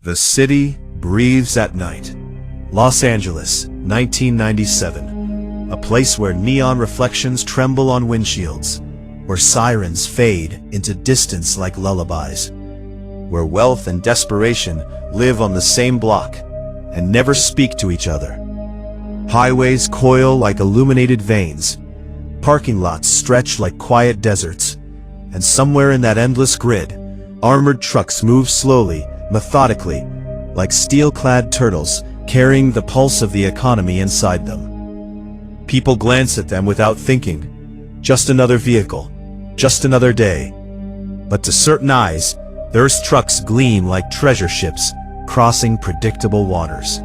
The city breathes at night. Los Angeles, 1997. A place where neon reflections tremble on windshields, where sirens fade into distance like lullabies, where wealth and desperation live on the same block and never speak to each other. Highways coil like illuminated veins, parking lots stretch like quiet deserts, and somewhere in that endless grid, armored trucks move slowly, methodically, like steel-clad turtles carrying the pulse of the economy inside them. People glance at them without thinking. Just another vehicle, just another day. But to certain eyes, those trucks gleam like treasure ships crossing predictable waters.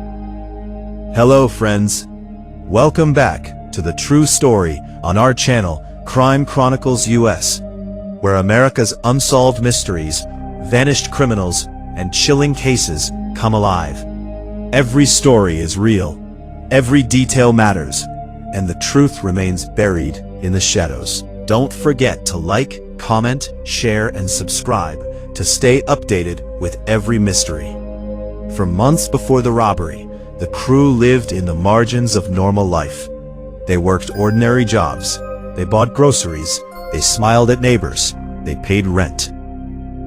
Hello, friends. Welcome back to the true story on our channel, Crime Chronicles US, where America's unsolved mysteries, vanished criminals, and chilling cases come alive. Every story is real, every detail matters, and the truth remains buried in the shadows. Don't forget to like, comment, share, and subscribe to stay updated with every mystery. For months before the robbery, the crew lived in the margins of normal life. They worked ordinary jobs, they bought groceries, they smiled at neighbors, they paid rent.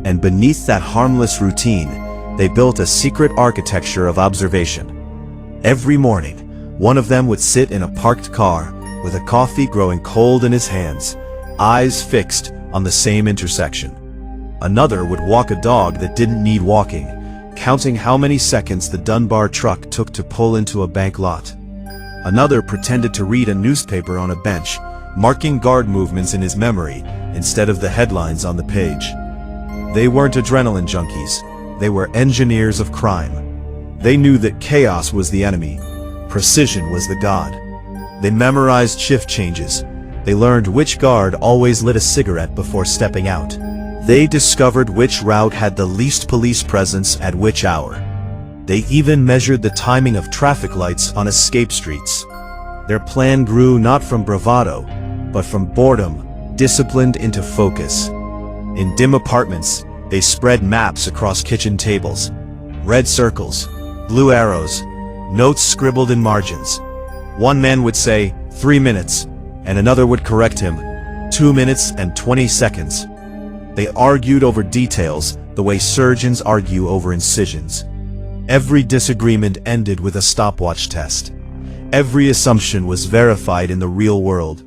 And beneath that harmless routine, they built a secret architecture of observation. Every morning, one of them would sit in a parked car with a coffee growing cold in his hands, eyes fixed on the same intersection. Another would walk a dog that didn't need walking, counting how many seconds the Dunbar truck took to pull into a bank lot. Another pretended to read a newspaper on a bench, marking guard movements in his memory instead of the headlines on the page. They weren't adrenaline junkies. They were engineers of crime. They knew that chaos was the enemy. Precision was the god. They memorized shift changes. They learned which guard always lit a cigarette before stepping out. They discovered which route had the least police presence at which hour. They even measured the timing of traffic lights on escape streets. Their plan grew not from bravado, but from boredom, disciplined into focus. In dim apartments, they spread maps across kitchen tables. Red circles, blue arrows, notes scribbled in margins. One man would say, 3 minutes, and another would correct him, 2 minutes and 20 seconds. They argued over details the way surgeons argue over incisions. Every disagreement ended with a stopwatch test. Every assumption was verified in the real world.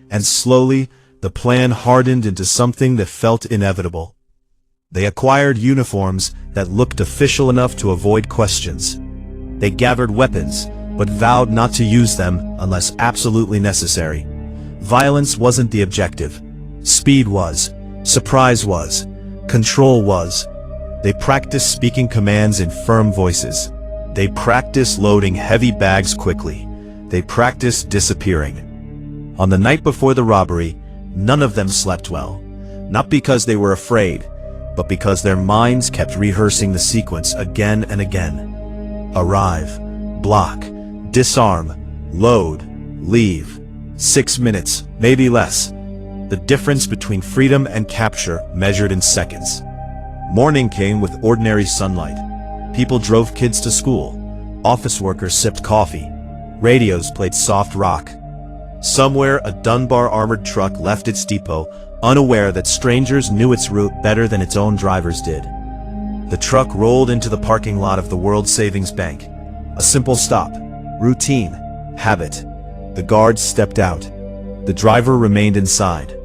And slowly, the plan hardened into something that felt inevitable. They acquired uniforms that looked official enough to avoid questions. They gathered weapons, but vowed not to use them unless absolutely necessary. Violence wasn't the objective. Speed was. Surprise was. Control was. They practiced speaking commands in firm voices. They practiced loading heavy bags quickly. They practiced disappearing. On the night before the robbery, none of them slept well. Not because they were afraid, but because their minds kept rehearsing the sequence again and again. Arrive, block, disarm, load, leave. 6 minutes, maybe less. The difference between freedom and capture measured in seconds. Morning came with ordinary sunlight. People drove kids to school. Office workers sipped coffee. Radios played soft rock. Somewhere, a Dunbar armored truck left its depot, unaware that strangers knew its route better than its own drivers did. The truck rolled into the parking lot of the World Savings Bank. A simple stop. Routine. Habit. The guards stepped out. The driver remained inside.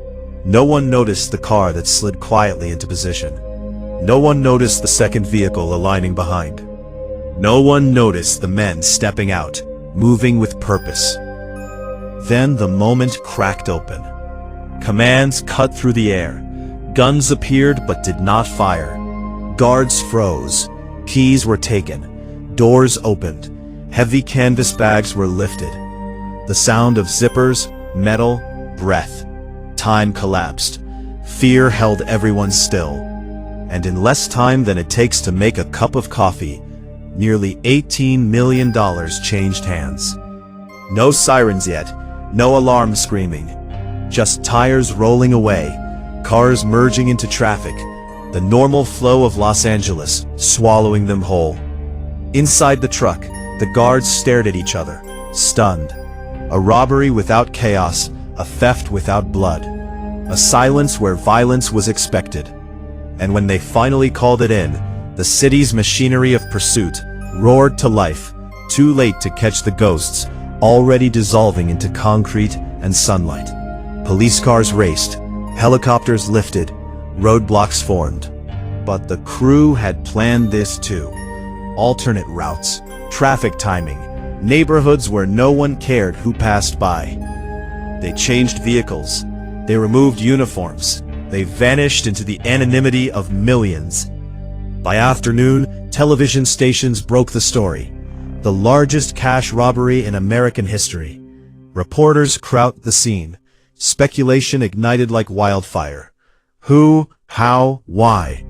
No one noticed the car that slid quietly into position. No one noticed the second vehicle aligning behind. No one noticed the men stepping out, moving with purpose. Then the moment cracked open. Commands cut through the air. Guns appeared but did not fire. Guards froze. Keys were taken. Doors opened. Heavy canvas bags were lifted. The sound of zippers, metal, breath. Time collapsed. Fear held everyone still. And in less time than it takes to make a cup of coffee, nearly $18 million changed hands. No sirens yet, no alarm screaming. Just tires rolling away, cars merging into traffic, the normal flow of Los Angeles swallowing them whole. Inside the truck, the guards stared at each other, stunned. A robbery without chaos, a theft without blood. A silence where violence was expected. And when they finally called it in, the city's machinery of pursuit roared to life, too late to catch the ghosts, already dissolving into concrete and sunlight. Police cars raced, helicopters lifted, roadblocks formed. But the crew had planned this too. Alternate routes, traffic timing, neighborhoods where no one cared who passed by. They changed vehicles. They removed uniforms. They vanished into the anonymity of millions. By afternoon, television stations broke the story. The largest cash robbery in American history. Reporters crowded the scene. Speculation ignited like wildfire. Who? How? Why?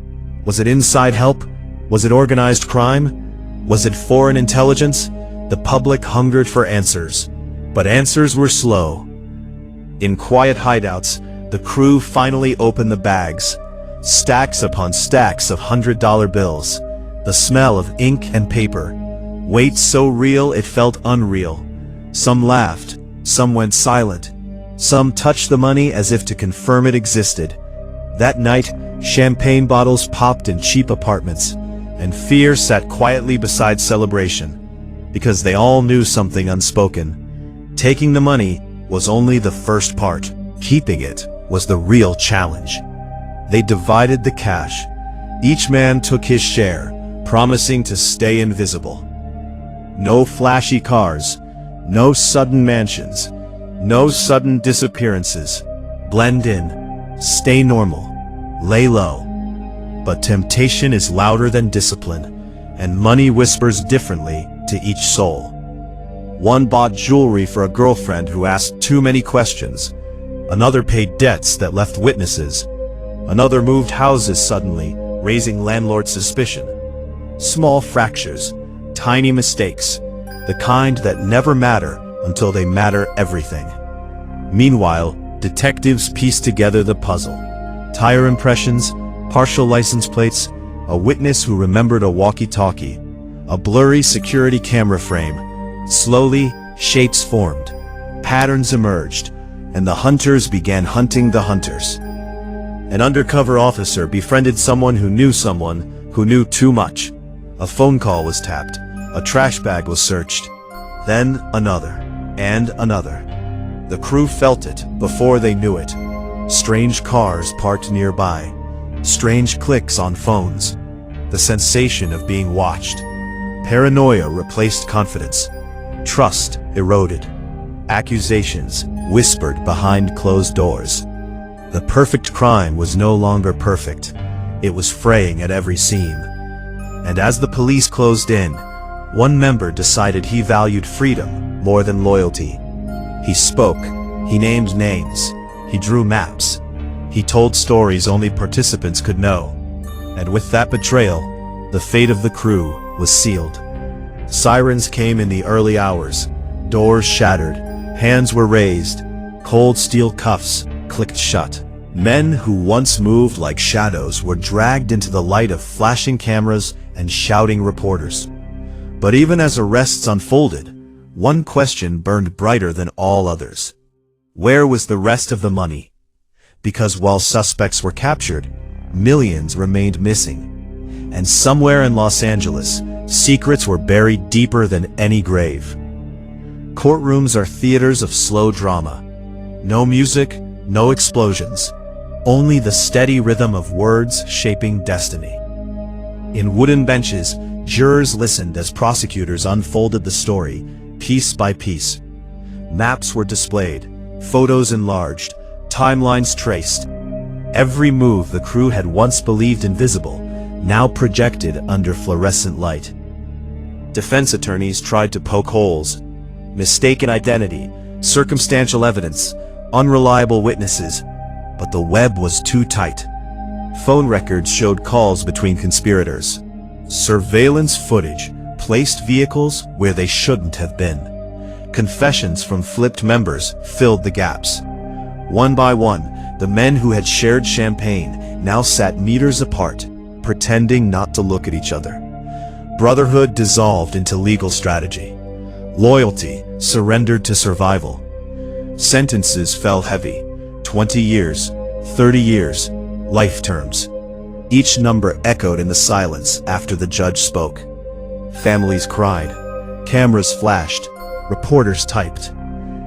Was it inside help? Was it organized crime? Was it foreign intelligence? The public hungered for answers. But answers were slow. In quiet hideouts, the crew finally opened the bags. Stacks upon stacks of $100 bills. The smell of ink and paper. Weight so real it felt unreal. Some laughed. Some went silent. Some touched the money as if to confirm it existed. That night, champagne bottles popped in cheap apartments, and fear sat quietly beside celebration, because they all knew something unspoken. Taking the money was only the first part. Keeping it was the real challenge. They divided the cash. Each man took his share, promising to stay invisible. No flashy cars, no sudden mansions, no sudden disappearances. Blend in, stay normal, lay low. But temptation is louder than discipline, and money whispers differently to each soul. One bought jewelry for a girlfriend who asked too many questions. Another paid debts that left witnesses. Another moved houses suddenly, raising landlord suspicion. Small fractures, tiny mistakes, the kind that never matter until they matter everything. Meanwhile, detectives piece together the puzzle. Tire impressions, partial license plates, a witness who remembered a walkie-talkie, a blurry security camera frame. Slowly, shapes formed, patterns emerged, and the hunters began hunting the hunters. An undercover officer befriended someone who knew too much. A phone call was tapped, a trash bag was searched, then another, and another. The crew felt it before they knew it. Strange cars parked nearby, strange clicks on phones, the sensation of being watched. Paranoia replaced confidence. Trust eroded. Accusations whispered behind closed doors. The perfect crime was no longer perfect. It was fraying at every seam. And as the police closed in, one member decided he valued freedom more than loyalty. He spoke. He named names. He drew maps. He told stories only participants could know. And with that betrayal, the fate of the crew was sealed. Sirens came in the early hours. Doors shattered. Hands were raised. Cold steel cuffs clicked shut. Men who once moved like shadows were dragged into the light of flashing cameras and shouting reporters. But even as arrests unfolded, one question burned brighter than all others. Where was the rest of the money? Because while suspects were captured, millions remained missing. And somewhere in Los Angeles, secrets were buried deeper than any grave. Courtrooms are theaters of slow drama. No music, no explosions. Only the steady rhythm of words shaping destiny. In wooden benches, jurors listened as prosecutors unfolded the story, piece by piece. Maps were displayed, photos enlarged, timelines traced. Every move the crew had once believed invisible, now projected under fluorescent light. Defense attorneys tried to poke holes. Mistaken identity, circumstantial evidence, unreliable witnesses, but the web was too tight. Phone records showed calls between conspirators. Surveillance footage placed vehicles where they shouldn't have been. Confessions from flipped members filled the gaps. One by one, the men who had shared champagne, now sat meters apart, pretending not to look at each other. Brotherhood dissolved into legal strategy. Loyalty surrendered to survival. Sentences fell heavy: 20 years, 30 years, life terms. Each number echoed in the silence after the judge spoke. Families cried, cameras flashed, reporters typed.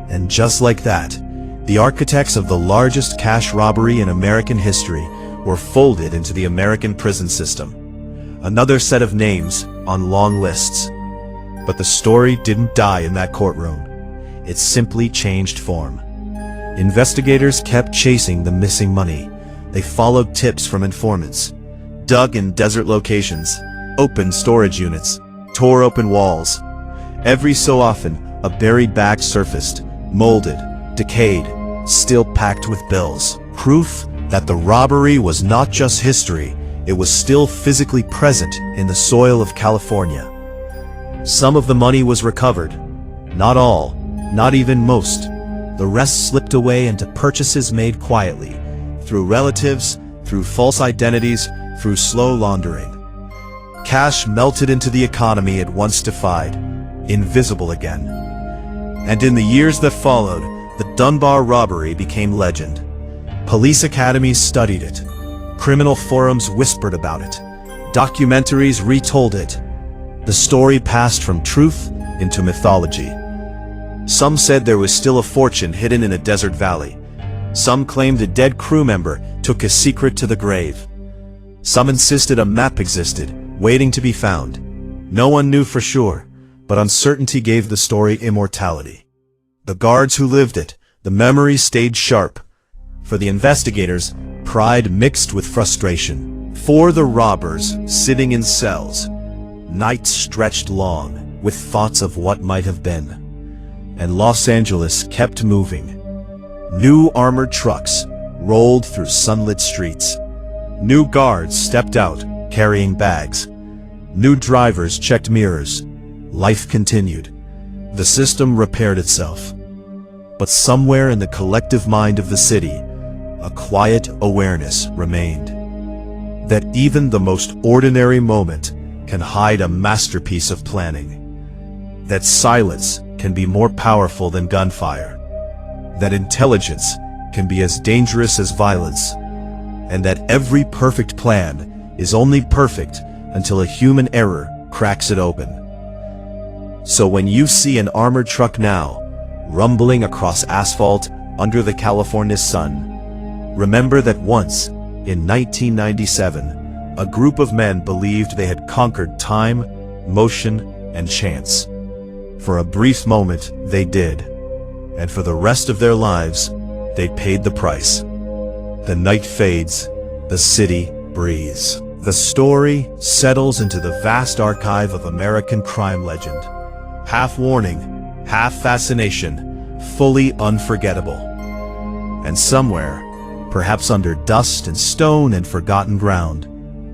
And just like that, the architects of the largest cash robbery in American history were folded into the American prison system. Another set of names on long lists. But the story didn't die in that courtroom. It simply changed form. Investigators kept chasing the missing money. They followed tips from informants, dug in desert locations, opened storage units, tore open walls. Every so often, a buried bag surfaced, molded, decayed, still packed with bills. Proof that the robbery was not just history, it was still physically present in the soil of California. Some of the money was recovered. Not all, not even most. The rest slipped away into purchases made quietly, through relatives, through false identities, through slow laundering. Cash melted into the economy it once defied, invisible again. And in the years that followed, the Dunbar robbery became legend. Police academies studied it. Criminal forums whispered about it. Documentaries retold it. The story passed from truth into mythology. Some said there was still a fortune hidden in a desert valley. Some claimed a dead crew member took his secret to the grave. Some insisted a map existed, waiting to be found. No one knew for sure, but uncertainty gave the story immortality. The guards who lived it, the memories stayed sharp. For the investigators, pride mixed with frustration. For the robbers, sitting in cells, nights stretched long, with thoughts of what might have been. And Los Angeles kept moving. New armored trucks rolled through sunlit streets. New guards stepped out, carrying bags. New drivers checked mirrors. Life continued. The system repaired itself. But somewhere in the collective mind of the city, a quiet awareness remained. That even the most ordinary moment can hide a masterpiece of planning. That silence can be more powerful than gunfire. That intelligence can be as dangerous as violence. And that every perfect plan is only perfect until a human error cracks it open. So when you see an armored truck now, rumbling across asphalt under the California sun, remember that once, in 1997, a group of men believed they had conquered time, motion, and chance. For a brief moment, they did. And for the rest of their lives, they paid the price. The night fades, the city breathes. The story settles into the vast archive of American crime legend. Half warning, half fascination, fully unforgettable. And somewhere, perhaps under dust and stone and forgotten ground,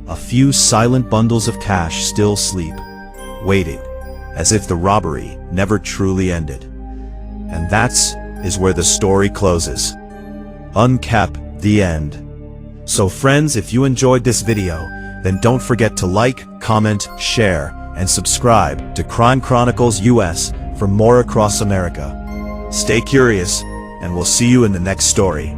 a few silent bundles of cash still sleep, waiting, as if the robbery never truly ended. And that's where the story closes. Uncap the end. So friends, if you enjoyed this video, then don't forget to like, comment, share, and subscribe to Crime Chronicles US for more across America. Stay curious, and we'll see you in the next story.